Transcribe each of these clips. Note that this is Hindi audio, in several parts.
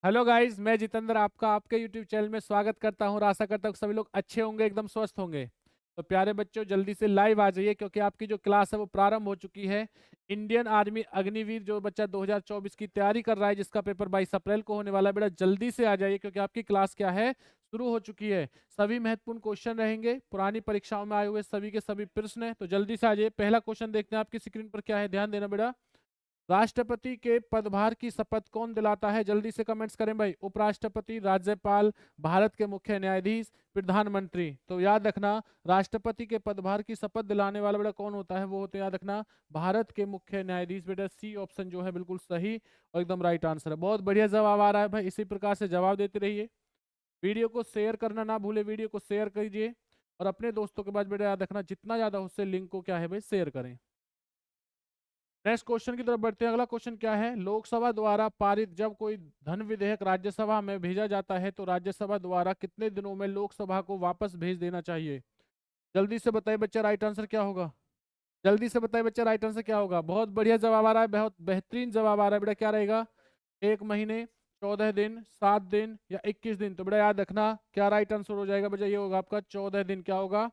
हेलो गाइस, मैं जितेंद्र आपका आपके यूट्यूब चैनल में स्वागत करता हूं और आशा करता हूं कि सभी लोग अच्छे होंगे, एकदम स्वस्थ होंगे। तो प्यारे बच्चों, जल्दी से लाइव आ जाइए क्योंकि आपकी जो क्लास है वो प्रारंभ हो चुकी है। इंडियन आर्मी अग्निवीर जो बच्चा 2024 की तैयारी कर रहा है, जिसका पेपर 22 अप्रैल को होने वाला है, बेटा जल्दी से आ जाइए क्योंकि आपकी क्लास क्या है, शुरू हो चुकी है। सभी महत्वपूर्ण क्वेश्चन रहेंगे, पुरानी परीक्षाओं में आए हुए सभी के सभी प्रश्न है, तो जल्दी से आ जाइए। पहला क्वेश्चन देखते हैं आपकी स्क्रीन पर क्या है, ध्यान देना बेटा। राष्ट्रपति के पदभार की शपथ कौन दिलाता है? जल्दी से कमेंट्स करें भाई। उपराष्ट्रपति, राज्यपाल, भारत के मुख्य न्यायाधीश, प्रधानमंत्री। तो याद रखना, राष्ट्रपति के पदभार की शपथ दिलाने वाला बेटा कौन होता है? वो होते हैं, याद रखना, भारत के मुख्य न्यायाधीश। बेटा सी ऑप्शन जो है बिल्कुल सही और एकदम राइट आंसर है। बहुत बढ़िया जवाब आ रहा है भाई, इसी प्रकार से जवाब देते रहिए। वीडियो को शेयर करना ना भूले, वीडियो को शेयर कीजिए और अपने दोस्तों के पास बेटा याद रखना, जितना ज्यादा उससे लिंक को क्या है भाई, शेयर करें। नेक्स्ट क्वेश्चन की तरफ बढ़ते हैं। अगला क्वेश्चन क्या है? लोकसभा द्वारा पारित जब कोई धन विधेयक राज्यसभा में भेजा जाता है तो राज्यसभा द्वारा कितने दिनों में लोकसभा को वापस भेज देना चाहिए? जल्दी से बताइए बच्चा, राइट आंसर क्या होगा? जल्दी से बताइए बच्चा, राइट आंसर क्या होगा? बहुत बढ़िया जवाब आ रहा है, बहुत बेहतरीन जवाब आ रहा है बेटा। क्या रहेगा? 1 महीने, 14 दिन, 7 दिन या 21 दिन? तो बेटा याद रखना, क्या राइट आंसर हो जाएगा बच्चा? ये होगा आपका 14 दिन। क्या होगा?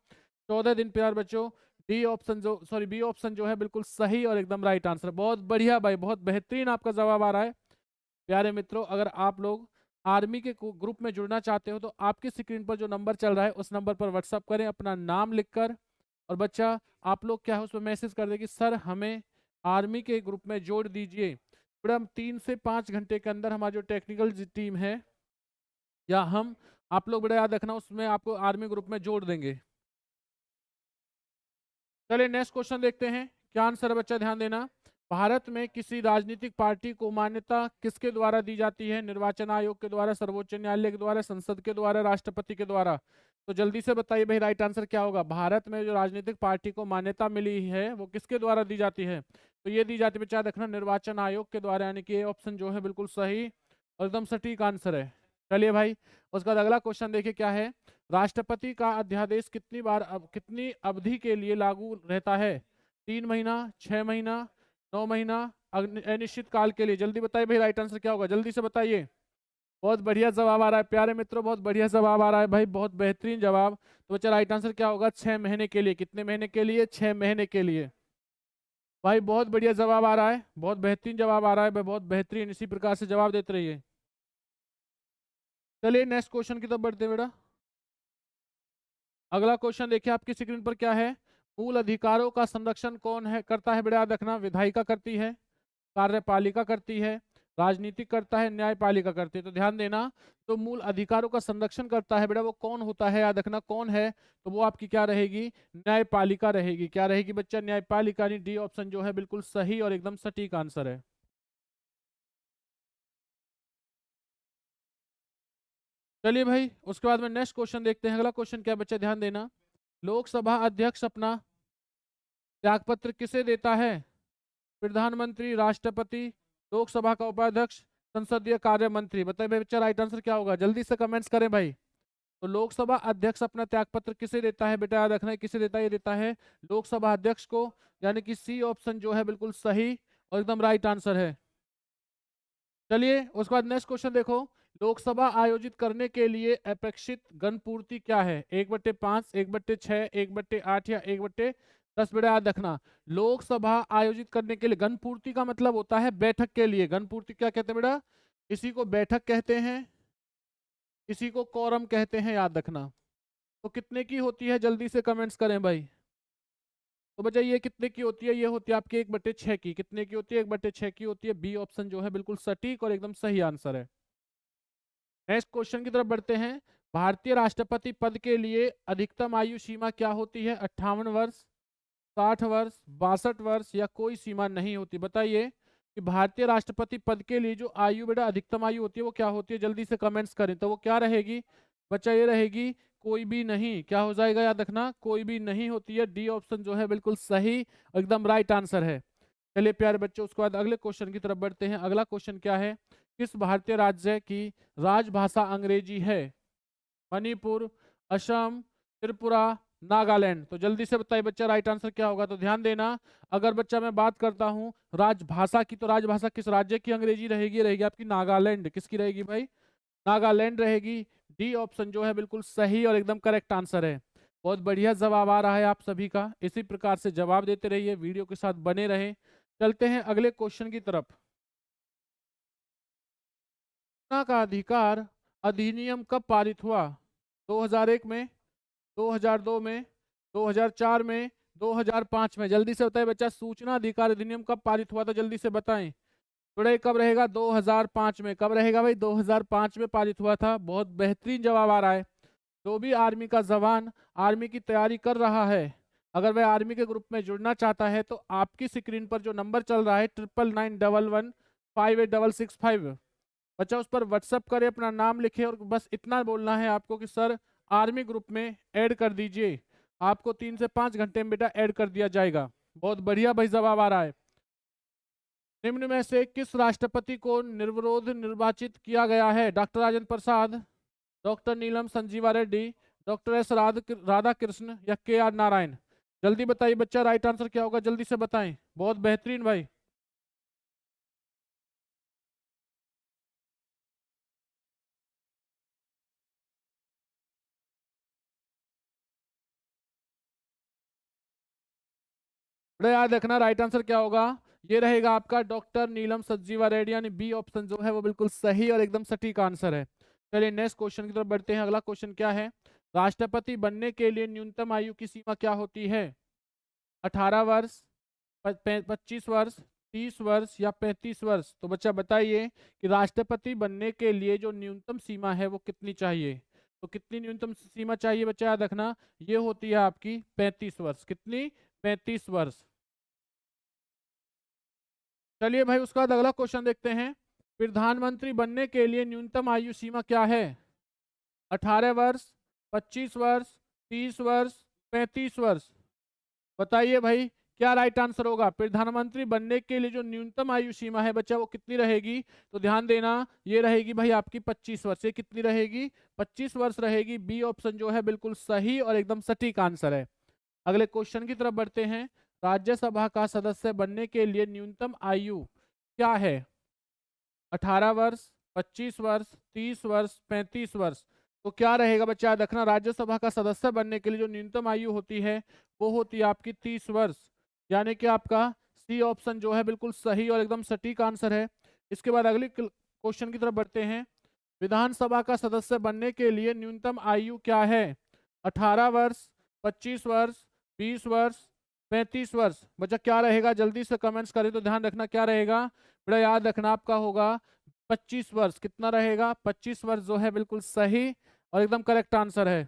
14 दिन प्यार बच्चों। डी ऑप्शन जो, सॉरी, बी ऑप्शन जो है बिल्कुल सही और एकदम राइट आंसर। बहुत बढ़िया भाई, बहुत बेहतरीन आपका जवाब आ रहा है। प्यारे मित्रों, अगर आप लोग आर्मी के ग्रुप में जुड़ना चाहते हो तो आपकी स्क्रीन पर जो नंबर चल रहा है उस नंबर पर व्हाट्सअप करें अपना नाम लिखकर। और बच्चा आप लोग क्या है उस पर मैसेज कर दें कि सर हमें आर्मी के ग्रुप में जोड़ दीजिए। फिर हम 3 से 5 घंटे के अंदर हमारी जो टेक्निकल टीम है या हम, आप लोग बड़ा याद रखना, उसमें आपको आर्मी ग्रुप में जोड़ देंगे। चलिए नेक्स्ट क्वेश्चन देखते हैं, क्या आंसर है बच्चा, ध्यान देना। भारत में किसी राजनीतिक पार्टी को मान्यता किसके द्वारा दी जाती है? निर्वाचन आयोग के द्वारा, सर्वोच्च न्यायालय के द्वारा, संसद के द्वारा, राष्ट्रपति के द्वारा? तो जल्दी से बताइए भाई, राइट आंसर क्या होगा? भारत में जो राजनीतिक पार्टी को मान्यता मिली है वो किसके द्वारा दी जाती है? तो ये दी जाती है बच्चा, देखना, निर्वाचन आयोग के द्वारा, यानी कि ये ऑप्शन जो है बिल्कुल सही और एकदम सटीक आंसर है। चलिए भाई, उसके बाद अगला क्वेश्चन देखिए क्या है। राष्ट्रपति का अध्यादेश कितनी बार, अब कितनी अवधि के लिए लागू रहता है? 3 महीना, 6 महीना, 9 महीना, अनिश्चित काल के लिए? जल्दी बताइए भाई, राइट आंसर क्या होगा? जल्दी से बताइए। बहुत बढ़िया जवाब आ रहा है प्यारे मित्रों, बहुत बढ़िया जवाब आ रहा है भाई, बहुत बेहतरीन जवाब। तो बच्चा राइट आंसर क्या होगा? 6 महीने के लिए। कितने महीने के लिए? 6 महीने के लिए। भाई बहुत बढ़िया जवाब आ रहा है, बहुत बेहतरीन जवाब आ रहा है भाई, बहुत बेहतरीन। इसी प्रकार से जवाब देते रहिए। चलिए नेक्स्ट क्वेश्चन की तरफ बढ़ते हैं बेटा। अगला क्वेश्चन देखिए आपकी स्क्रीन पर क्या है। मूल अधिकारों का संरक्षण कौन है करता है? बेटा याद रखना, विधायिका करती है, कार्यपालिका करती है, राजनीतिक करता है, न्यायपालिका करती है? तो ध्यान देना, तो मूल अधिकारों का संरक्षण करता है बेटा वो कौन होता है? याद रखना कौन है, तो वो आपकी क्या रहेगी? न्यायपालिका रहेगी। क्या रहेगी बच्चा? न्यायपालिका। यानी डी ऑप्शन जो है बिल्कुल सही और एकदम सटीक आंसर है। चलिए भाई, उसके बाद में नेक्स्ट क्वेश्चन देखते हैं। अगला क्वेश्चन क्या है बच्चा, ध्यान देना। लोकसभा अध्यक्ष अपना त्यागपत्र किसे देता है? प्रधानमंत्री, राष्ट्रपति, लोकसभा का उपाध्यक्ष, संसदीय कार्य मंत्री? बताइए भाई बच्चा, राइट आंसर क्या होगा? जल्दी से कमेंट्स करें भाई। तो लोकसभा अध्यक्ष अपना त्यागपत्र किसे देता है? बेटा याद रखना है, किसे देता है? ये देता है लोकसभा अध्यक्ष को, यानी कि सी ऑप्शन जो है बिल्कुल सही और एकदम राइट आंसर है। चलिए उसके बाद नेक्स्ट क्वेश्चन देखो। लोकसभा आयोजित करने के लिए अपेक्षित गणपूर्ति क्या है? 1/5, 1/6, 1/8 या 1/10? बेटा याद रखना, लोकसभा आयोजित करने के लिए गणपूर्ति का मतलब होता है बैठक के लिए। गणपूर्ति क्या कहते हैं बेटा? इसी को बैठक कहते हैं, इसी को कोरम कहते हैं, याद रखना। तो कितने की होती है? जल्दी से कमेंट्स करें भाई। तो बच्चा ये कितने की होती है? ये होती है आपकी 1/6 की। कितने की होती है? 1/6 की होती है। बी ऑप्शन जो है बिल्कुल सटीक और एकदम सही आंसर है। नेक्स्ट क्वेश्चन की तरफ बढ़ते हैं। भारतीय राष्ट्रपति पद के लिए अधिकतम आयु सीमा क्या होती है? 58 वर्ष, 60 वर्ष, 62 वर्ष या कोई सीमा नहीं होती? बताइए कि भारतीय राष्ट्रपति पद के लिए जो आयु बेटा अधिकतम आयु होती है वो क्या होती है? जल्दी से कमेंट्स करें। तो वो क्या रहेगी बच्चा? ये रहेगी कोई भी नहीं। क्या हो जाएगा? याद रखना, कोई भी नहीं होती है। डी ऑप्शन जो है बिल्कुल सही एकदम राइट आंसर है। चलिए प्यारे बच्चों, उसके बाद अगले क्वेश्चन की तरफ बढ़ते हैं। अगला क्वेश्चन क्या है? किस भारतीय राज्य की राजभाषा अंग्रेजी है? मणिपुर, असम, त्रिपुरा, नागालैंड। तो जल्दी से बताइए बच्चा राइट आंसर क्या होगा। तो ध्यान देना, अगर बच्चा मैं बात करता हूँ राजभाषा की, तो राजभाषा किस राज्य की अंग्रेजी रहेगी? रहेगी आपकी नागालैंड। किसकी रहेगी भाई? नागालैंड रहेगी। डी ऑप्शन जो है बिल्कुल सही और एकदम करेक्ट आंसर है। बहुत बढ़िया जवाब आ रहा है आप सभी का। इसी प्रकार से जवाब देते रहिए, वीडियो के साथ बने रहें। चलते हैं अगले क्वेश्चन की तरफ। सूचना का अधिकार अधिनियम कब पारित हुआ? 2001 में, 2002 में, 2004 में, 2005 में? जल्दी से बताइए बच्चा, सूचना अधिकार अधिनियम कब पारित हुआ था? जल्दी से बताएं। थोड़ा कब रहेगा? 2005 में। कब रहेगा भाई? 2005 में पारित हुआ था। बहुत बेहतरीन जवाब आ रहा है। जो भी आर्मी का जवान आर्मी की तैयारी कर रहा है, अगर वह आर्मी के ग्रुप में जुड़ना चाहता है, तो आपकी स्क्रीन पर जो नंबर चल रहा है 9991158665, बच्चा उस पर व्हाट्सअप करे, अपना नाम लिखे और बस इतना बोलना है आपको कि सर आर्मी ग्रुप में ऐड कर दीजिए। आपको 3 से 5 घंटे में बेटा ऐड कर दिया जाएगा। बहुत बढ़िया भाई जवाब आ रहा है। निम्न में से किस राष्ट्रपति को निर्विरोध निर्वाचित किया गया है? Doctor Rajendra Prasad, doctor Neelam Sanjiva Reddy, doctor S Radha Krishna या के आर नारायण? जल्दी बताइए बच्चा राइट आंसर क्या होगा, जल्दी से बताएं। बहुत बेहतरीन भाई। बड़े याद रखना राइट आंसर क्या होगा। ये रहेगा आपका डॉक्टर नीलम संजीवा रेड्डी, यानी बी ऑप्शन जो है वो बिल्कुल सही और एकदम सटीक आंसर है। चलिए नेक्स्ट क्वेश्चन की तरफ बढ़ते हैं। अगला क्वेश्चन क्या है? राष्ट्रपति बनने के लिए न्यूनतम आयु की सीमा क्या होती है? 18 वर्ष, 25 वर्ष, 30 वर्ष या 35 वर्ष? तो बच्चा बताइए कि राष्ट्रपति बनने के लिए जो न्यूनतम सीमा है वो कितनी चाहिए। तो कितनी न्यूनतम सीमा चाहिए बच्चा याद रखना, ये होती है आपकी 35 वर्ष। कितनी? 35 वर्ष। चलिए भाई उसका बाद अगला क्वेश्चन देखते हैं। प्रधानमंत्री बनने के लिए न्यूनतम आयु सीमा क्या है? 18 वर्ष, 25 वर्ष, 30 वर्ष, 35 वर्ष? बताइए भाई क्या राइट आंसर होगा। प्रधानमंत्री बनने के लिए जो न्यूनतम आयु सीमा है बच्चा वो कितनी रहेगी? तो ध्यान देना, ये रहेगी भाई आपकी 25 वर्ष। ये कितनी रहेगी? 25 वर्ष रहेगी। बी ऑप्शन जो है बिल्कुल सही और एकदम सटीक आंसर है। अगले क्वेश्चन की तरफ बढ़ते हैं। राज्यसभा का सदस्य बनने के लिए न्यूनतम आयु क्या है? 18 वर्ष, 25 वर्ष, 30 वर्ष, 35 वर्ष? तो क्या रहेगा बच्चा याद रखना, राज्यसभा का सदस्य बनने के लिए जो न्यूनतम आयु होती है वो होती है आपकी 30 वर्ष। यानी कि आपका सी ऑप्शन जो है बिल्कुल सही और एकदम सटीक आंसर है। इसके बाद अगले क्वेश्चन की तरफ बढ़ते हैं। विधानसभा का सदस्य बनने के लिए न्यूनतम आयु क्या है? 18 वर्ष, 25 वर्ष, 20 वर्ष, 35 वर्ष? बच्चा क्या रहेगा? जल्दी से कमेंट्स करें तो ध्यान रखना क्या रहेगा। बड़ा याद रखना आपका होगा 25 वर्ष। कितना रहेगा? 25 वर्ष जो है बिल्कुल सही और एकदम करेक्ट आंसर है।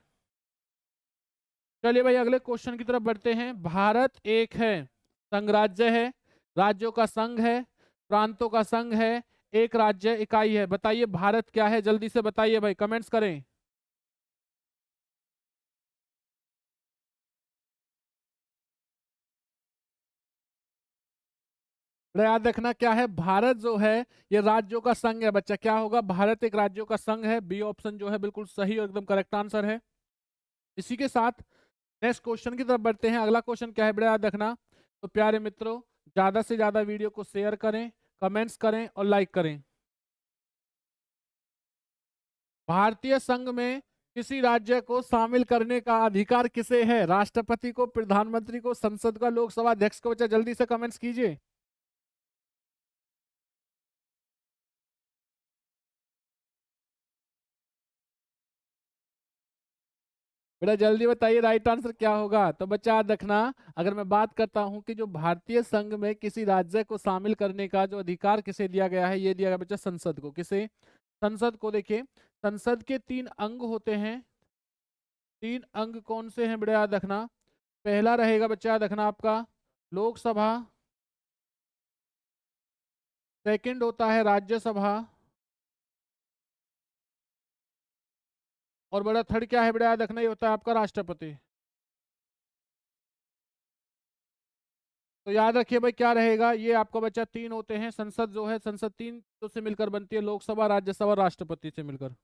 चलिए भाई अगले क्वेश्चन की तरफ बढ़ते हैं। भारत एक है, संघराज्य है, राज्यों का संघ है, प्रांतों का संघ है, एक राज्य इकाई है? बताइए भारत क्या है, जल्दी से बताइए भाई, कमेंट्स करें। बड़ा याद रखना क्या है, भारत जो है ये राज्यों का संघ है। बच्चा क्या होगा? भारत एक राज्यों का संघ है। बी ऑप्शन जो है बिल्कुल सही और एकदम करेक्ट आंसर है। इसी के साथ नेक्स्ट क्वेश्चन की तरफ बढ़ते हैं। अगला क्वेश्चन क्या है बड़ा याद रखना। तो प्यारे मित्रों, ज्यादा से ज्यादा वीडियो को शेयर करें, कमेंट्स करें और लाइक करें। भारतीय संघ में किसी राज्य को शामिल करने का अधिकार किसे है? राष्ट्रपति को, प्रधानमंत्री को, संसद का, लोकसभा अध्यक्ष को? बच्चा जल्दी से कमेंट्स कीजिए। बेटा जल्दी बताइए राइट आंसर क्या होगा। तो बच्चा याद रखना, अगर मैं बात करता हूं कि जो भारतीय संघ में किसी राज्य को शामिल करने का जो अधिकार किसे दिया गया है, ये दिया गया बच्चा संसद को। किसे? संसद को। देखिए संसद के 3 अंग होते हैं। 3 अंग कौन से हैं बेटा याद रखना। पहला रहेगा बच्चा याद रखना आपका लोकसभा, सेकंड होता है राज्यसभा, और बड़ा थर्ड क्या है बेटा याद रखना, ये होता है आपका राष्ट्रपति। तो याद रखिए भाई क्या रहेगा, ये आपका बच्चा 3 होते हैं। संसद जो है, संसद 3 से मिलकर बनती है, लोकसभा, राज्यसभा, राष्ट्रपति से मिलकर।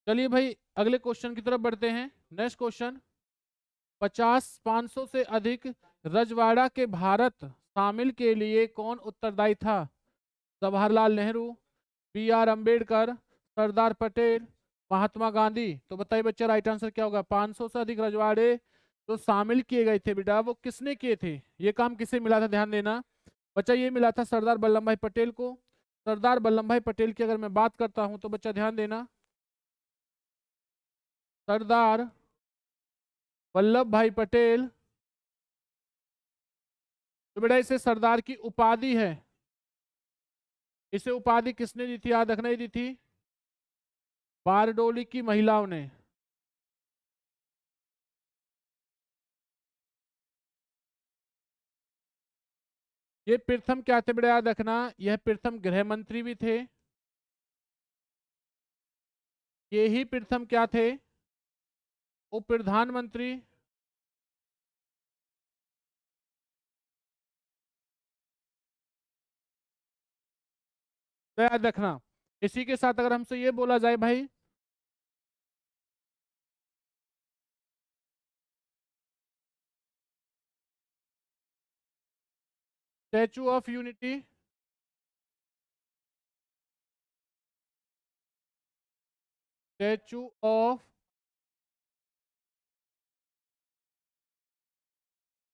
चलिए भाई अगले क्वेश्चन की तरफ बढ़ते हैं। नेक्स्ट क्वेश्चन, 500 से अधिक रजवाड़ा के भारत शामिल के लिए कौन उत्तरदायी था? Jawaharlal Nehru, B are Ambedkar, Sardar Patel, Mahatma Gandhi. तो बताइए बच्चा राइट आंसर क्या होगा? 500 से अधिक रजवाड़े जो शामिल किए गए थे बेटा, वो किसने किए थे? ये काम किसे मिला था? ध्यान देना बच्चा, ये मिला था सरदार वल्लभ भाई पटेल को। सरदार वल्लभ भाई पटेल की अगर मैं बात करता हूं तो बच्चा ध्यान देना, सरदार वल्लभ भाई पटेल, तो बेटा इसे सरदार की उपाधि है। इसे उपाधि किसने दी थी? याद रखना, ही दी थी बारडोली की महिलाओं ने। ये प्रथम क्या थे बेटा? याद रखना, यह प्रथम गृह मंत्री भी थे। ये ही प्रथम क्या थे? उप प्रधानमंत्री। तो याद रखना, इसी के साथ अगर हमसे ये बोला जाए भाई, statue of unity, statue of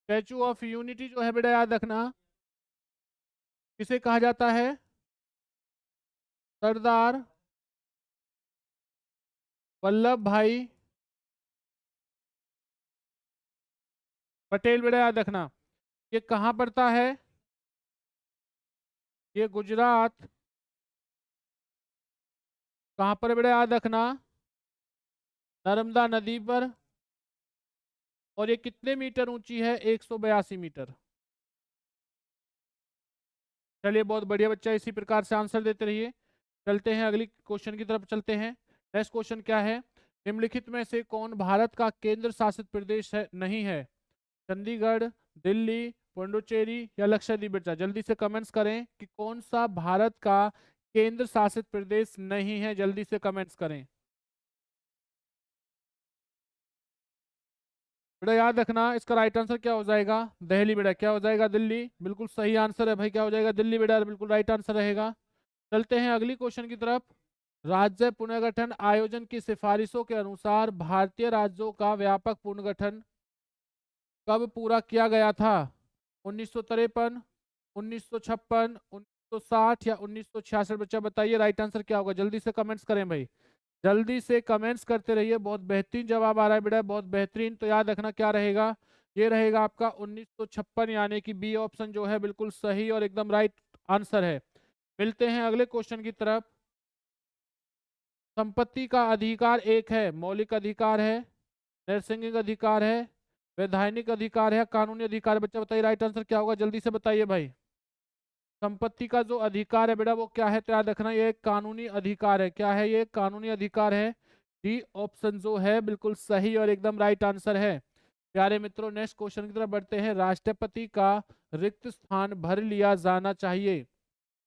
statute of unity जो है बेटा, याद रखना किसे कहा जाता है? सरदार वल्लभ भाई पटेल। बेटा याद रखना, ये कहाँ पड़ता है? ये गुजरात। कहाँ पर बेटा? याद रखना नर्मदा नदी पर। और ये कितने मीटर ऊंची है? 182 मीटर। चलिए बहुत बढ़िया बच्चा, इसी प्रकार से आंसर देते रहिए। चलते हैं अगली क्वेश्चन की तरफ चलते हैं। नेक्स्ट क्वेश्चन क्या है? निम्नलिखित में से कौन भारत का केंद्र शासित प्रदेश है नहीं है? चंडीगढ़, दिल्ली, पुडुचेरी या लक्षद्वीप? बच्चा जल्दी से कमेंट्स करें कि कौन सा भारत का केंद्र शासित प्रदेश नहीं है, जल्दी से कमेंट्स करें। बेटा याद रखना, इसका राइट आंसर क्या हो जाएगा? दिल्ली। बेटा क्या हो जाएगा? दिल्ली। बिल्कुल सही आंसर है भाई, क्या हो जाएगा? दिल्ली बेटा, बिल्कुल राइट आंसर रहेगा। चलते हैं अगली क्वेश्चन की तरफ। राज्य पुनर्गठन आयोजन की सिफारिशों के अनुसार भारतीय राज्यों का व्यापक पुनर्गठन कब पूरा किया गया था? 1953, 1956, 1960 या 1966? बच्चा बताइए राइट आंसर क्या होगा? जल्दी से कमेंट्स करें भाई, जल्दी से कमेंट्स करते रहिए। बहुत बेहतरीन जवाब आ रहा है बेटा, बहुत बेहतरीन। तो याद रखना क्या रहेगा? ये रहेगा आपका 1956, यानी कि बी ऑप्शन जो है बिल्कुल सही और एकदम राइट आंसर है। मिलते हैं अगले क्वेश्चन की तरफ। संपत्ति का अधिकार एक है, मौलिक अधिकार है, नैसर्गिक अधिकार है, वैधानिक अधिकार है, कानूनी अधिकार है? बच्चा बताइए राइट आंसर क्या होगा? जल्दी से बताइए भाई। संपत्ति का जो अधिकार है बेटा वो क्या है? तो याद रखना ये एक कानूनी अधिकार है। क्या है? ये कानूनी अधिकार है। डी ऑप्शन जो है बिल्कुल सही और एकदम राइट आंसर है। प्यारे मित्रों नेक्स्ट क्वेश्चन की तरफ बढ़ते हैं। राष्ट्रपति का रिक्त स्थान भर लिया जाना चाहिए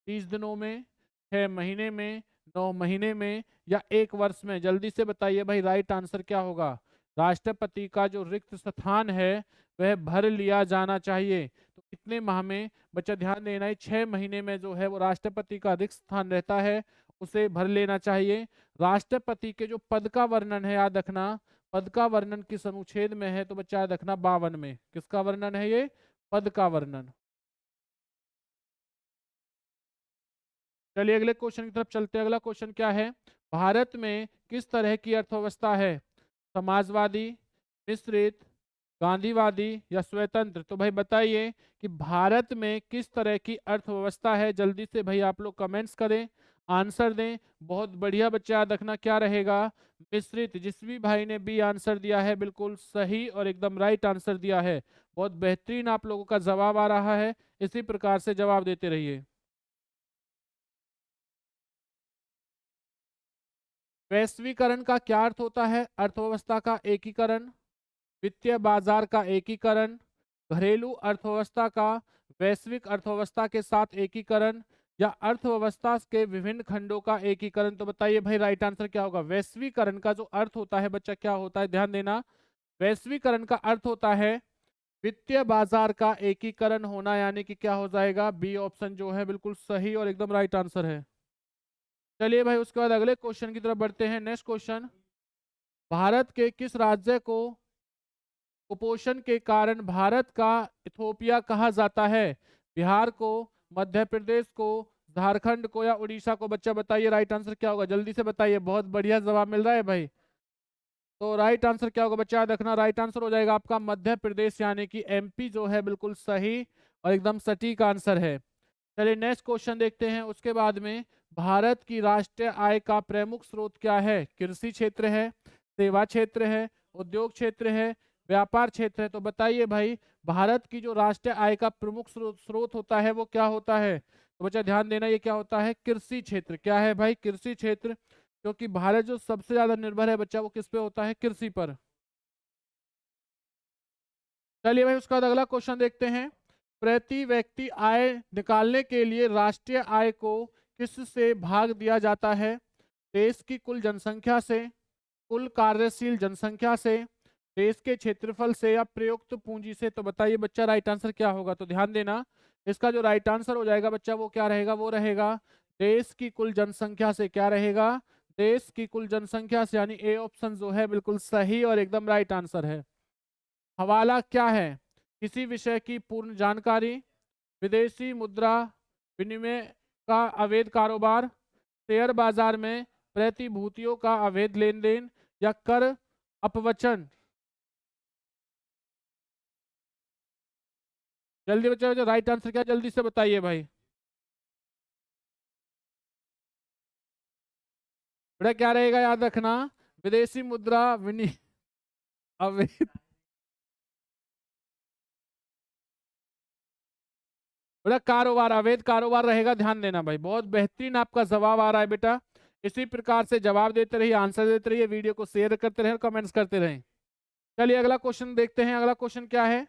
30 दिनों में, 6 महीने में, 9 महीने में या 1 वर्ष में? जल्दी से बताइए भाई राइट आंसर क्या होगा? राष्ट्रपति का जो रिक्त स्थान है वह भर लिया जाना चाहिए, तो कितने माह में? बच्चा ध्यान देना है, 6 महीने में जो है वो राष्ट्रपति का रिक्त स्थान रहता है, उसे भर लेना चाहिए। राष्ट्रपति के जो पद का वर्णन है, याद रखना पद का वर्णन किस अनुच्छेद में है? तो बच्चा याद रखना 52 में। किसका वर्णन है ये? पद का वर्णन। चलिए अगले क्वेश्चन की तरफ चलते हैं। अगला क्वेश्चन क्या है? भारत में किस तरह की अर्थव्यवस्था है? समाजवादी, मिश्रित, गांधीवादी या स्वतंत्र? तो भाई बताइए कि भारत में किस तरह की अर्थव्यवस्था है। जल्दी से भाई आप लोग कमेंट्स करें, आंसर दें। बहुत बढ़िया बच्चा, याद रखना क्या रहेगा? मिश्रित। जिस भी भाई ने बी आंसर दिया है बिल्कुल सही और एकदम राइट आंसर दिया है। बहुत बेहतरीन आप लोगों का जवाब आ रहा है, इसी प्रकार से जवाब देते रहिए। वैश्वीकरण का क्या अर्थ होता है? अर्थव्यवस्था का एकीकरण, वित्तीय बाजार का एकीकरण, घरेलू अर्थव्यवस्था का वैश्विक अर्थव्यवस्था के साथ एकीकरण या अर्थव्यवस्था के विभिन्न खंडों का एकीकरण? तो बताइए भाई राइट आंसर क्या होगा? वैश्वीकरण का जो अर्थ होता है बच्चा क्या होता है? ध्यान देना, वैश्वीकरण का अर्थ होता है वित्तीय बाजार का एकीकरण होना, यानी कि क्या हो जाएगा, बी ऑप्शन जो है बिल्कुल सही और एकदम राइट आंसर है। चलिए भाई उसके बाद अगले क्वेश्चन की तरफ बढ़ते हैं। नेक्स्ट क्वेश्चन, भारत के किस राज्य को कुपोषण के कारण भारत का इथोपिया कहा जाता है? बिहार को, मध्य प्रदेश को, झारखंड को या उड़ीसा को? बच्चा बताइए राइट आंसर क्या होगा, जल्दी से बताइए। बहुत बढ़िया जवाब मिल रहा है भाई। तो राइट आंसर क्या होगा बच्चा, याद रखना, राइट आंसर हो जाएगा आपका मध्य प्रदेश, यानी कि एमपी जो है बिल्कुल सही और एकदम सटीक आंसर है। चलिए नेक्स्ट क्वेश्चन देखते हैं। उसके बाद में, भारत की राष्ट्रीय आय का प्रमुख स्रोत क्या है? कृषि क्षेत्र है, सेवा क्षेत्र है, उद्योग क्षेत्र है, व्यापार क्षेत्र है? तो बताइए भाई, भारत की जो राष्ट्रीय आय का प्रमुख स्रोत होता है वो क्या होता है? तो बच्चा ध्यान देना, ये क्या होता है, कृषि क्षेत्र। क्या है भाई, कृषि क्षेत्र। क्योंकि भारत जो सबसे ज्यादा निर्भर है बच्चा, वो किस पे होता है, कृषि पर। चलिए भाई उसका बाद अगला क्वेश्चन देखते हैं। प्रति व्यक्ति आय निकालने के लिए राष्ट्रीय आय को किस से भाग दिया जाता है? देश की कुल जनसंख्या से, कुल कार्यशील जनसंख्या से, देश के क्षेत्रफल से या प्रयुक्त पूंजी से? तो बताइए बच्चा राइट आंसर क्या होगा। तो ध्यान देना, इसका जो राइट आंसर हो जाएगा बच्चा वो क्या रहेगा, वो रहेगा देश की कुल जनसंख्या से। क्या रहेगा, देश की कुल जनसंख्या से, यानी ए ऑप्शन जो है बिल्कुल सही और एकदम राइट आंसर है। हवाला क्या है? किसी विषय की पूर्ण जानकारी, विदेशी मुद्रा विनिमय का अवैध कारोबार, शेयर बाजार में प्रतिभूतियों का अवैध लेन देन, या कर अपवचन? जल्दी बच्चों, राइट आंसर क्या, जल्दी से बताइए भाई। बेटा क्या रहेगा, याद रखना, विदेशी मुद्रा विनिमय अवैध, बेटा कारोबार, अवैध कारोबार रहेगा। ध्यान देना भाई, बहुत बेहतरीन आपका जवाब आ रहा है बेटा। इसी प्रकार से जवाब देते रहिए, आंसर देते रहिए, वीडियो को शेयर करते रहिए और कमेंट्स करते रहें। चलिए अगला क्वेश्चन देखते हैं। अगला क्वेश्चन क्या है?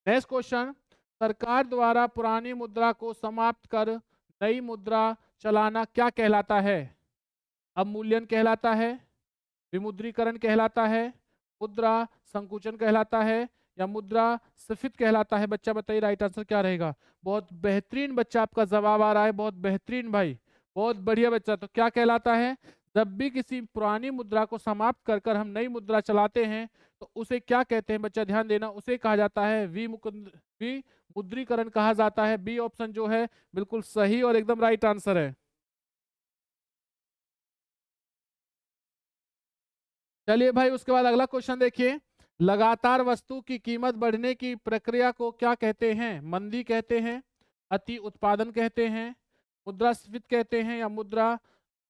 नेक्स्ट क्वेश्चन, सरकार द्वारा पुरानी मुद्रा को समाप्त कर नई मुद्रा चलाना क्या कहलाता है? अवमूल्यन कहलाता है, विमुद्रीकरण कहलाता है, मुद्रा संकुचन कहलाता है, या मुद्रा स्फीत कहलाता है? बच्चा बताइए राइट आंसर क्या रहेगा। बहुत बेहतरीन बच्चा आपका जवाब आ रहा है, बहुत बेहतरीन भाई, बहुत बढ़िया बच्चा। तो क्या कहलाता है, जब भी किसी पुरानी मुद्रा को समाप्त कर कर हम नई मुद्रा चलाते हैं तो उसे क्या कहते हैं? बच्चा ध्यान देना, उसे कहा जाता है विमुद्रीकरण कहा जाता है। बी ऑप्शन जो है बिल्कुल सही और एकदम राइट आंसर है। चलिए भाई उसके बाद अगला क्वेश्चन देखिए। लगातार वस्तु की कीमत बढ़ने की प्रक्रिया को क्या कहते हैं? मंदी कहते हैं, अति उत्पादन कहते हैं, मुद्रास्फीति कहते हैं, या मुद्रा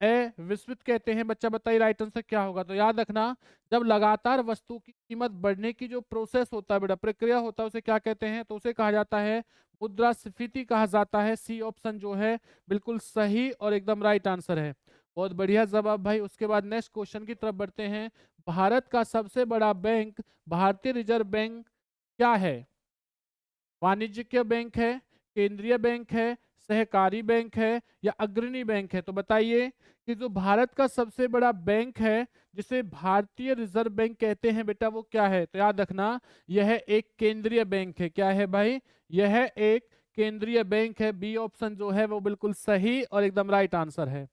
विस्फीति कहते हैं? बच्चा बताइए राइट आंसर क्या होगा। तो याद रखना, जब लगातार वस्तु की कीमत बढ़ने की जो प्रोसेस होता है बेटा, प्रक्रिया होता है, उसे क्या कहते हैं? तो उसे कहा जाता है मुद्रास्फीति कहा जाता है। सी ऑप्शन जो है बिल्कुल सही और एकदम राइट आंसर है। बहुत बढ़िया जवाब भाई। उसके बाद नेक्स्ट क्वेश्चन की तरफ बढ़ते हैं। भारत का सबसे बड़ा बैंक भारतीय रिजर्व बैंक क्या है? वाणिज्यिक बैंक है, केंद्रीय बैंक है, सहकारी बैंक है, या अग्रणी बैंक है? तो बताइए कि जो भारत का सबसे बड़ा बैंक है जिसे भारतीय रिजर्व बैंक कहते हैं बेटा, वो क्या है? तो याद रखना, यह एक केंद्रीय बैंक है। क्या है भाई, यह एक केंद्रीय बैंक है। बी ऑप्शन जो है वो बिल्कुल सही और एकदम राइट आंसर है।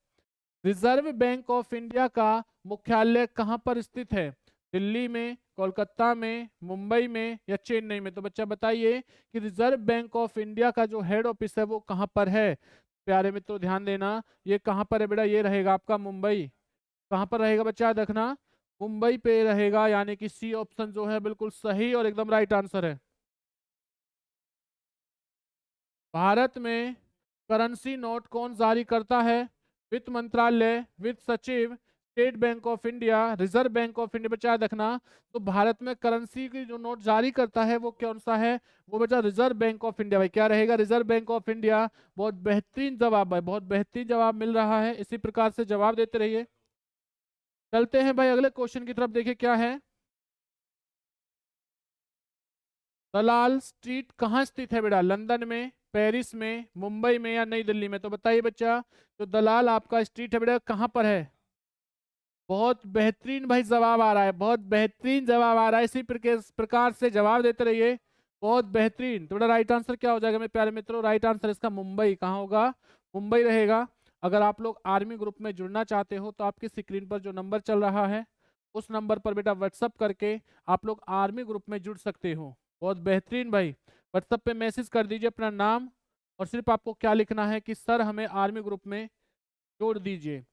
रिजर्व बैंक ऑफ इंडिया का मुख्यालय कहाँ पर स्थित है? दिल्ली में, कोलकाता में, मुंबई में, या चेन्नई में? तो बच्चा बताइए कि रिजर्व बैंक ऑफ इंडिया का जो हेड ऑफिस है वो कहाँ पर है? प्यारे मित्रों ध्यान देना, ये कहाँ पर है बेटा, ये रहेगा आपका मुंबई। कहाँ पर रहेगा बच्चा, याद रखना, मुंबई पे रहेगा, यानी कि सी ऑप्शन जो है बिल्कुल सही और एकदम राइट आंसर है। भारत में करेंसी नोट कौन जारी करता है? वित्त मंत्रालय, वित्त सचिव, state bank of India, reserve bank of India? बच्चा याद रखना, तो भारत में करेंसी की जो नोट जारी करता है वो कौन सा है? वो बच्चा रिजर्व बैंक ऑफ इंडिया। भाई क्या रहेगा, रिजर्व बैंक ऑफ इंडिया। बहुत बेहतरीन जवाब भाई, बहुत बेहतरीन जवाब मिल रहा है। इसी प्रकार से जवाब देते रहिए। चलते हैं भाई अगले क्वेश्चन की तरफ, देखिए क्या है। दलाल स्ट्रीट कहाँ स्थित है बेटा? लंदन में, पेरिस में, मुंबई में या नई दिल्ली में? तो बताइए बच्चा, जो दलाल आपका स्ट्रीट है बेटा कहाँ पर है? बहुत बेहतरीन भाई जवाब आ रहा है, बहुत बेहतरीन जवाब आ रहा है। इसी प्रकार से जवाब देते रहिए, बहुत बेहतरीन। तो बेटा राइट आंसर क्या हो जाएगा मेरे प्यारे मित्रों? राइट आंसर इसका मुंबई। कहाँ होगा? मुंबई रहेगा। अगर आप लोग आर्मी ग्रुप में जुड़ना चाहते हो तो आपकी स्क्रीन पर जो नंबर चल रहा है उस नंबर पर बेटा व्हाट्सअप करके आप लोग आर्मी ग्रुप में जुड़ सकते हो। बहुत बेहतरीन भाई। व्हाट्सअप पे मैसेज कर दीजिए अपना नाम, और सिर्फ आपको क्या लिखना है कि सर हमें आर्मी ग्रुप में जोड़ दीजिए।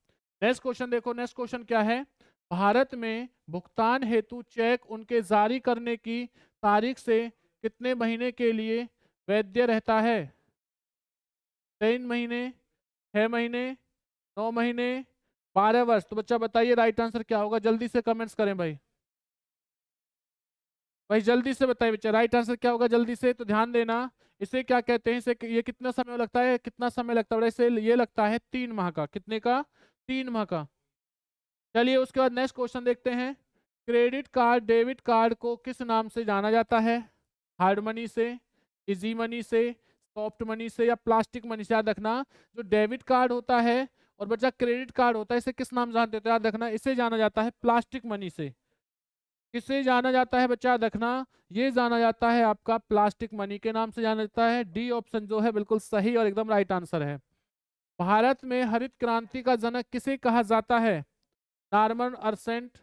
नेक्स्ट क्वेश्चन देखो, नेक्स्ट क्वेश्चन क्या है? भारत में भुगतान हेतु चेक उनके जारी करने की तारीख से कितने महीने के लिए वैध रहता है? 3 महीने, 6 महीने, 9 महीने, 12 वर्ष? तो बच्चा बताइए राइट आंसर क्या होगा? जल्दी से कमेंट्स करें भाई, भाई जल्दी से बताइए बच्चा राइट आंसर क्या होगा जल्दी से। तो ध्यान देना, इसे क्या कहते हैं? इसे ये कितना समय लगता है? कितना समय लगता है इसे? ये लगता है 3 माह का। कितने का? 3 माह का। चलिए उसके बाद नेक्स्ट क्वेश्चन देखते हैं। क्रेडिट कार्ड डेबिट कार्ड को किस नाम से जाना जाता है? हार्ड मनी से, इजी मनी से, सॉफ्ट मनी से या प्लास्टिक मनी से? याद रखना, जो डेबिट कार्ड होता है और बच्चा क्रेडिट कार्ड होता है, इसे किस नाम से जानते हो? तो याद रखना, इसे जाना जाता है प्लास्टिक मनी से। किसे जाना जाता है बच्चा? याद रखना, ये जाना जाता है आपका प्लास्टिक मनी के नाम से जाना जाता है। डी ऑप्शन जो है बिल्कुल सही और एकदम राइट आंसर है। भारत में हरित क्रांति का जनक किसे कहा जाता है? नॉर्मन अर्सेंट,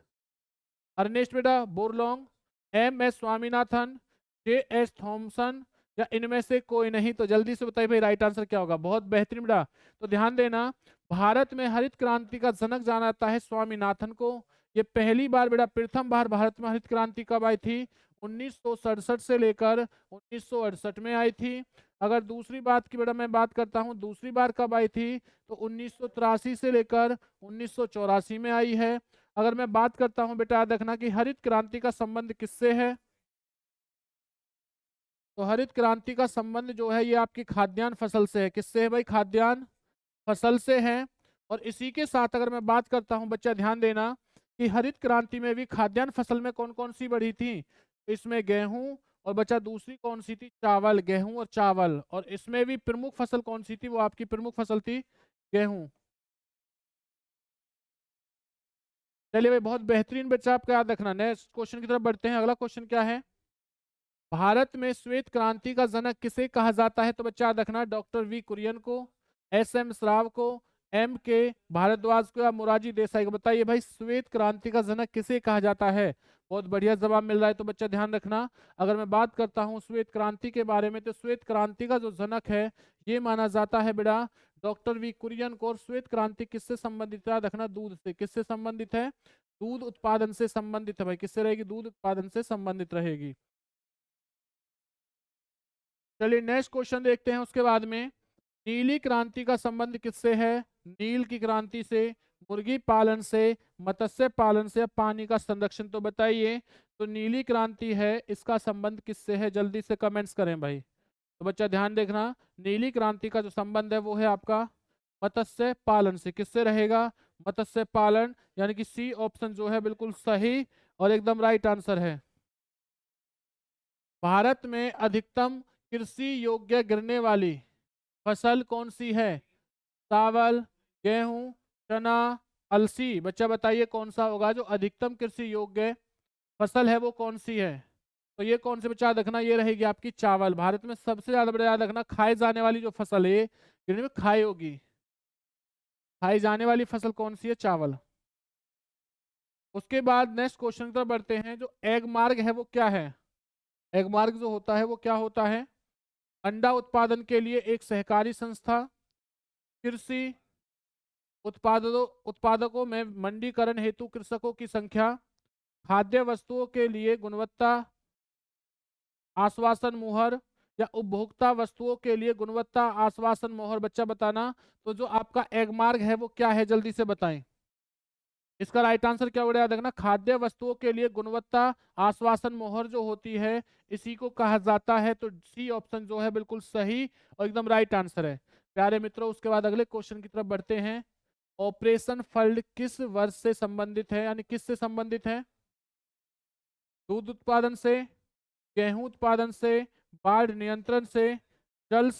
अर्नेस्ट बेटा Borlaug, M S Swaminathan, J S Thomson या इनमें से कोई नहीं? तो जल्दी से बताइए भाई राइट आंसर क्या होगा? बहुत बेहतरीन बेटा। तो ध्यान देना, भारत में हरित क्रांति का जनक जाना जाता है स्वामीनाथन को। ये पहली बार बेटा, प्रथम बार भारत में हरित क्रांति कब आई थी? 1967 से लेकर 1968 में आई थी। अगर दूसरी बात की बेटा मैं बात करता हूँ, दूसरी बार कब आई थी? तो 1983 से लेकर 1984 में आई है। अगर मैं बात करता हूं बेटा, याद रखना कि हरित क्रांति का संबंध किससे है? तो हरित क्रांति का संबंध जो है ये आपकी खाद्यान्न फसल से है। किससे है भाई? खाद्यान्न फसल से है। और इसी के साथ अगर मैं बात करता हूं बच्चा, ध्यान देना कि हरित क्रांति में भी खाद्यान्न फसल में कौन कौन सी बढ़ी थी? इसमें गेहूं, और बच्चा दूसरी कौन सी थी? चावल। गेहूं और चावल। और इसमें भी प्रमुख फसल कौन सी थी? वो आपकी प्रमुख फसल थी गेहूं। चलिए भाई, बहुत बेहतरीन बच्चा, आपका याद रखना। नेक्स्ट क्वेश्चन की तरफ बढ़ते हैं। अगला क्वेश्चन क्या है? भारत में श्वेत क्रांति का जनक किसे कहा जाता है? तो बच्चा याद रखना, डॉक्टर वी कुरियन को, एस एम श्राव को, एम के भारद्वाज को या मोरारजी देसाई को? बताइए भाई, श्वेत क्रांति का जनक किसे कहा जाता है? बहुत बढ़िया जवाब मिल रहा है। तो बच्चा ध्यान रखना, अगर मैं बात करता हूँ श्वेत क्रांति के बारे में, तो श्वेत क्रांति का जो जनक है ये माना जाता है बेटा डॉक्टर वी कुरियन को। और श्वेत क्रांति किससे संबंधित है? याद रखना, दूध से। किससे संबंधित है? दूध उत्पादन से संबंधित है भाई। किससे रहेगी? दूध उत्पादन से संबंधित रहेगी। चलिए नेक्स्ट क्वेश्चन देखते हैं उसके बाद में। नीली क्रांति का संबंध किससे है? नील की क्रांति से, मुर्गी पालन से, मत्स्य पालन से या पानी का संरक्षण? तो बताइए, तो नीली क्रांति है, इसका संबंध किससे है? जल्दी से कमेंट्स करें भाई। तो बच्चा ध्यान देखना, नीली क्रांति का जो संबंध है वो है आपका मत्स्य पालन से। किससे रहेगा? मत्स्य पालन, यानी कि सी ऑप्शन जो है बिल्कुल सही और एकदम राइट आंसर है। भारत में अधिकतम कृषि योग्य गिरने वाली फसल कौन सी है? चावल, गेहूं, चना, अलसी? बच्चा बताइए कौन सा होगा जो अधिकतम कृषि योग्य फसल है, वो कौन सी है? तो ये कौन से बच्चा याद रखना, ये रहेगी आपकी चावल। भारत में सबसे ज्यादा बड़ा याद रखना, खाए जाने वाली जो फसल है ये गिरने में खाई होगी। खाई जाने वाली फसल कौन सी है? चावल। उसके बाद नेक्स्ट क्वेश्चन की तरफ बढ़ते हैं। जो एग मार्ग है वो क्या है? एग मार्ग जो होता है वो क्या होता है? अंडा उत्पादन के लिए एक सहकारी संस्था, कृषि उत्पादकों में मंडीकरण हेतु कृषकों की संख्या, खाद्य वस्तुओं के लिए गुणवत्ता आश्वासन मुहर, या उपभोक्ता वस्तुओं के लिए गुणवत्ता आश्वासन मोहर? बच्चा बताना, तो जो आपका एग मार्ग है वो क्या है? जल्दी से बताएं। इसका राइट आंसर क्या होगा? याद रखना, खाद्य वस्तुओं के लिए गुणवत्ता आश्वासन मोहर जो होती है इसी को कहा जाता है। तो सी ऑप्शन जो है बिल्कुल सही और एकदम राइट आंसर है प्यारे मित्रों। उसके बाद अगले क्वेश्चन की तरफ बढ़ते हैं। ऑपरेशन फ्लड किस वर्ष से संबंधित है, यानी किस से संबंधित है? दूध उत्पादन से, गेहूं उत्पादन से, बाढ़ नियंत्रण से, जल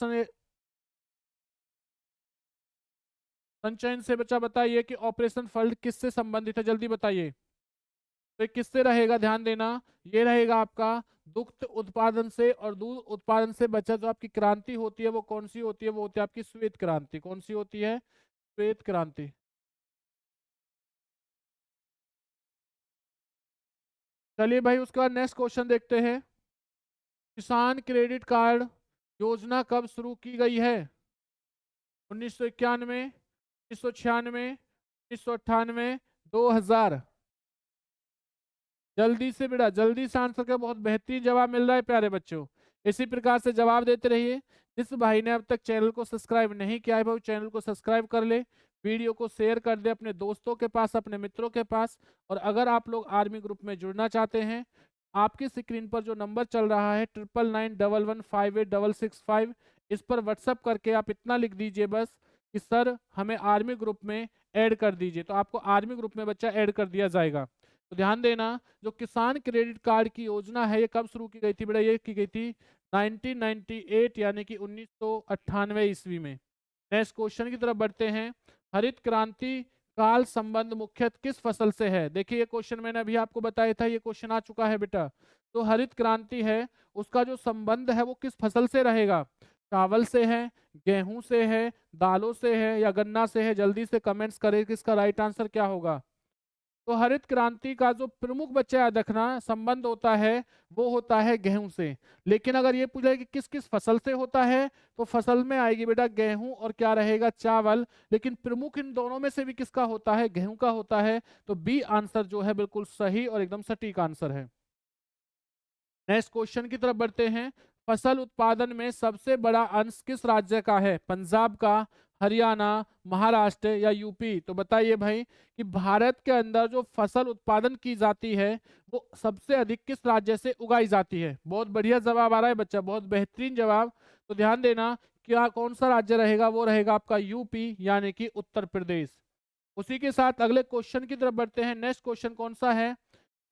संचयन से बच्चा बताइए कि ऑपरेशन फ्लड किससे संबंधित है, जल्दी बताइए। तो ये किससे रहेगा, ध्यान देना, ये रहेगा आपका दुग्ध उत्पादन से। और दूध उत्पादन से बच्चा जो आपकी क्रांति होती है वो कौन सी होती है, वो होती है आपकी श्वेत क्रांति। कौन सी होती है, श्वेत क्रांति। चलिए भाई, उसके बाद नेक्स्ट क्वेश्चन देखते हैं। किसान क्रेडिट कार्ड योजना कब शुरू की गई है? 1991, 1996, 1998, 2000। जल्दी से बेटा, जल्दी से आंसर का बहुत बेहतरीन जवाब मिल रहा है प्यारे बच्चों। इसी प्रकार से जवाब देते रहिए। जिस भाई ने अब तक चैनल को सब्सक्राइब नहीं किया है भाई, चैनल को सब्सक्राइब कर ले, वीडियो को शेयर कर दे अपने दोस्तों के पास, अपने मित्रों के पास। और अगर आप लोग आर्मी ग्रुप में जुड़ना चाहते हैं, आपकी स्क्रीन पर जो नंबर चल रहा है 9991158665, इस पर व्हाट्सअप करके आप इतना लिख दीजिए बस कि सर हमें आर्मी ग्रुप में ऐड कर दीजिए, तो आपको आर्मी ग्रुप में बच्चा ऐड कर दिया जाएगा। तो ध्यान देना, जो किसान क्रेडिट कार्ड की योजना है ये कब शुरू की गई थी बेटा, ये की गई थी 1998 यानी कि 1998 ईस्वी में। नेक्स्ट क्वेश्चन की तरफ बढ़ते हैं। हरित क्रांति काल संबंध मुख्यतः किस फसल से है? देखिए ये क्वेश्चन मैंने अभी आपको बताया था, ये क्वेश्चन आ चुका है बेटा। तो हरित क्रांति है, उसका जो संबंध है वो किस फसल से रहेगा? चावल से है, गेहूं से है, दालों से है, या गन्ना से है? जल्दी से कमेंट्स करें कि इसका राइट आंसर क्या होगा। तो हरित क्रांति का जो प्रमुख बच्चा याद रखना संबंध होता है वो होता है गेहूं से। लेकिन अगर ये पूछा कि किस किस फसल से होता है, तो फसल में आएगी बेटा गेहूं और क्या रहेगा, चावल। लेकिन प्रमुख इन दोनों में से भी किसका होता है, गेहूं का होता है। तो बी आंसर जो है बिल्कुल सही और एकदम सटीक आंसर है। नेक्स्ट क्वेश्चन की तरफ बढ़ते हैं। फसल उत्पादन में सबसे बड़ा अंश किस राज्य का है? पंजाब का, हरियाणा, महाराष्ट्र या यूपी? तो बताइए भाई कि भारत के अंदर जो फसल उत्पादन की जाती है वो सबसे अधिक किस राज्य से उगाई जाती है? बहुत बढ़िया जवाब आ रहा है बच्चा, बहुत बेहतरीन जवाब। तो ध्यान देना, क्या कौन सा राज्य रहेगा, वो रहेगा आपका यूपी यानी कि उत्तर प्रदेश। उसी के साथ अगले क्वेश्चन की तरफ बढ़ते हैं। नेक्स्ट क्वेश्चन कौन सा है?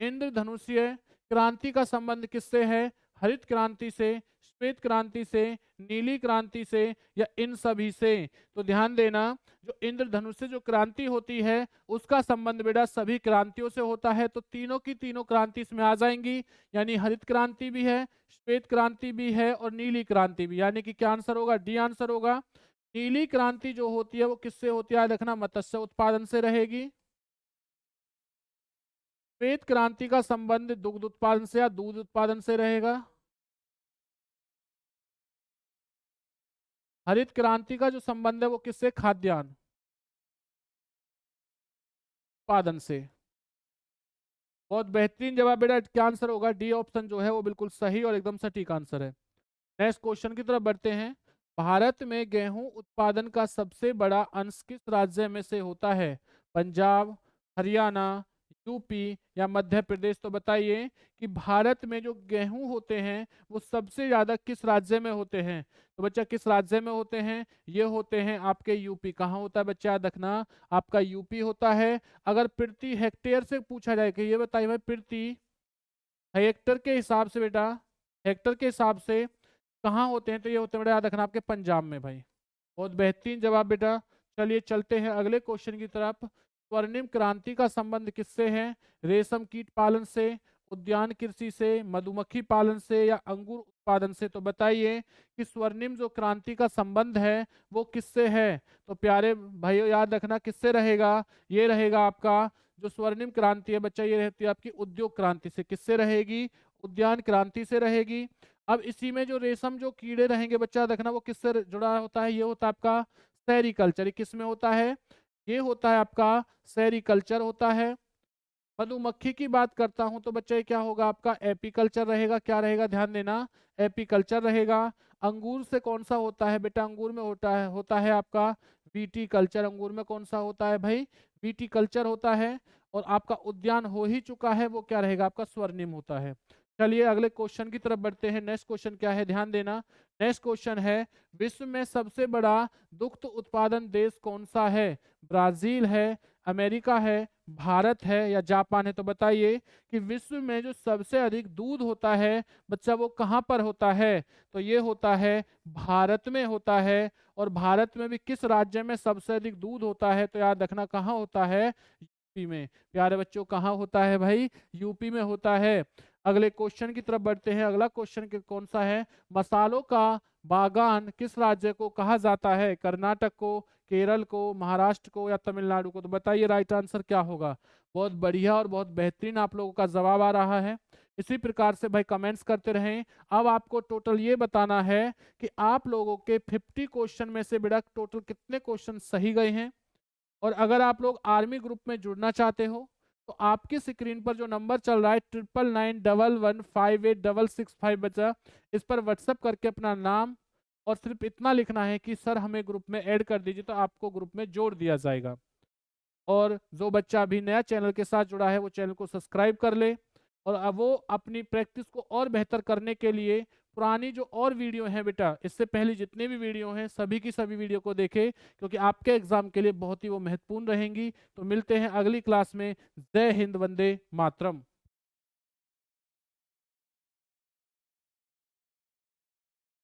इंद्रधनुषीय क्रांति का संबंध किससे है? हरित क्रांति से, श्वेत क्रांति से, नीली क्रांति से, या इन सभी से? तो ध्यान देना, जो इंद्रधनुष से जो क्रांति होती है उसका संबंध बेटा सभी क्रांतियों से होता है। तो तीनों की तीनों क्रांति इसमें आ जाएंगी, यानी हरित क्रांति भी है, श्वेत क्रांति भी है और नीली क्रांति भी। यानी कि क्या आंसर होगा, डी आंसर होगा। नीली क्रांति जो होती है वो किससे होती है, देखना मत्स्य उत्पादन से रहेगी। श्वेत क्रांति का संबंध दुग्ध उत्पादन से या दूध उत्पादन से रहेगा। हरित क्रांति का जो संबंध है वो किससे, खाद्यान्न उत्पादन से। बहुत बेहतरीन जवाब बेटा, क्या आंसर होगा, डी ऑप्शन जो है वो बिल्कुल सही और एकदम सटीक आंसर है। नेक्स्ट क्वेश्चन की तरफ बढ़ते हैं। भारत में गेहूं उत्पादन का सबसे बड़ा अंश किस राज्य में से होता है? पंजाब, हरियाणा, यूपी या मध्य प्रदेश? तो बताइए कि भारत में जो गेहूं होते हैं वो सबसे ज्यादा किस राज्य में होते हैं? तो बच्चा किस राज्य में होते हैं? ये होते हैं आपके यूपी। कहाँ होता है बच्चा, याद रखना, आपका यूपी होता है। अगर प्रति हेक्टेयर से पूछा जाए कि ये बताइए भाई प्रति हेक्टर के हिसाब से बेटा, हेक्टर के हिसाब से कहाँ होते हैं, तो ये होते हैं बेटा, याद रखना आपके पंजाब में भाई। बहुत बेहतरीन जवाब बेटा। चलिए चलते हैं अगले क्वेश्चन की तरफ। स्वर्णिम क्रांति का संबंध किससे है? रेशम कीट पालन से, उद्यान कृषि से, मधुमक्खी पालन से या अंगूर उत्पादन से? तो बताइए कि स्वर्णिम जो क्रांति का संबंध है वो किससे है? तो प्यारे भाइयों याद रखना किससे रहेगा, ये रहेगा आपका जो स्वर्णिम क्रांति है बच्चा, ये रहती है आपकी उद्योग क्रांति से। किससे रहेगी? उद्यान क्रांति से रहेगी। अब इसी में जो रेशम जो कीड़े रहेंगे बच्चा देखना वो किससे जुड़ा होता है, ये होता है आपका सेरिकल्चर। किस में होता है? ये होता है आपका सेरिकल्चर होता है। मधुमक्खी की बात करता हूं तो बच्चा ये क्या होगा, आपका एपीकल्चर रहेगा। क्या रहेगा, ध्यान देना, एपीकल्चर रहेगा। अंगूर से कौन सा होता है बेटा? अंगूर में होता है आपका विटीकल्चर। अंगूर में कौन सा होता है भाई? विटीकल्चर होता है। और आपका उद्यान हो ही चुका है, वो क्या रहेगा आपका, स्वर्णिम होता है। चलिए अगले क्वेश्चन की तरफ बढ़ते हैं। नेक्स्ट क्वेश्चन क्या है, ध्यान देना। नेक्स्ट क्वेश्चन है, विश्व में सबसे बड़ा दुग्ध उत्पादन देश कौन सा है? ब्राजील है, अमेरिका है, भारत है या जापान है? तो बताइए कि विश्व में जो सबसे अधिक दूध होता है बच्चा वो कहाँ पर होता है? तो ये होता है भारत में होता है। और भारत में भी किस राज्य में सबसे अधिक दूध होता है? तो याद रखना कहाँ होता है? यूपी में। प्यारे बच्चों कहाँ होता है भाई? यूपी में होता है। अगले क्वेश्चन की तरफ बढ़ते हैं। अगला क्वेश्चन कौन सा है? मसालों का बागान किस राज्य को कहा जाता है? कर्नाटक को, केरल को, महाराष्ट्र को या तमिलनाडु को? तो बताइए राइट आंसर क्या होगा। बहुत बढ़िया और बहुत बेहतरीन आप लोगों का जवाब आ रहा है। इसी प्रकार से भाई कमेंट्स करते रहें। अब आपको टोटल ये बताना है कि आप लोगों के 50 क्वेश्चन में से बेटा टोटल कितने क्वेश्चन सही गए हैं। और अगर आप लोग आर्मी ग्रुप में जुड़ना चाहते हो तो आपकी स्क्रीन पर जो नंबर चल रहा है 9991158665 बचा, इस पर व्हाट्सएप करके अपना नाम और सिर्फ इतना लिखना है कि सर हमें ग्रुप में ऐड कर दीजिए, तो आपको ग्रुप में जोड़ दिया जाएगा। और जो बच्चा अभी नया चैनल के साथ जुड़ा है वो चैनल को सब्सक्राइब कर ले। और अब वो अपनी प्रैक्टिस को और बेहतर करने के लिए पुरानी जो और वीडियो हैं बेटा, इससे पहले जितने भी वीडियो हैं सभी की सभी वीडियो को देखे, क्योंकि आपके एग्जाम के लिए बहुत ही वो महत्वपूर्ण रहेंगी। तो मिलते हैं अगली क्लास में। जय हिंद, वंदे मातरम।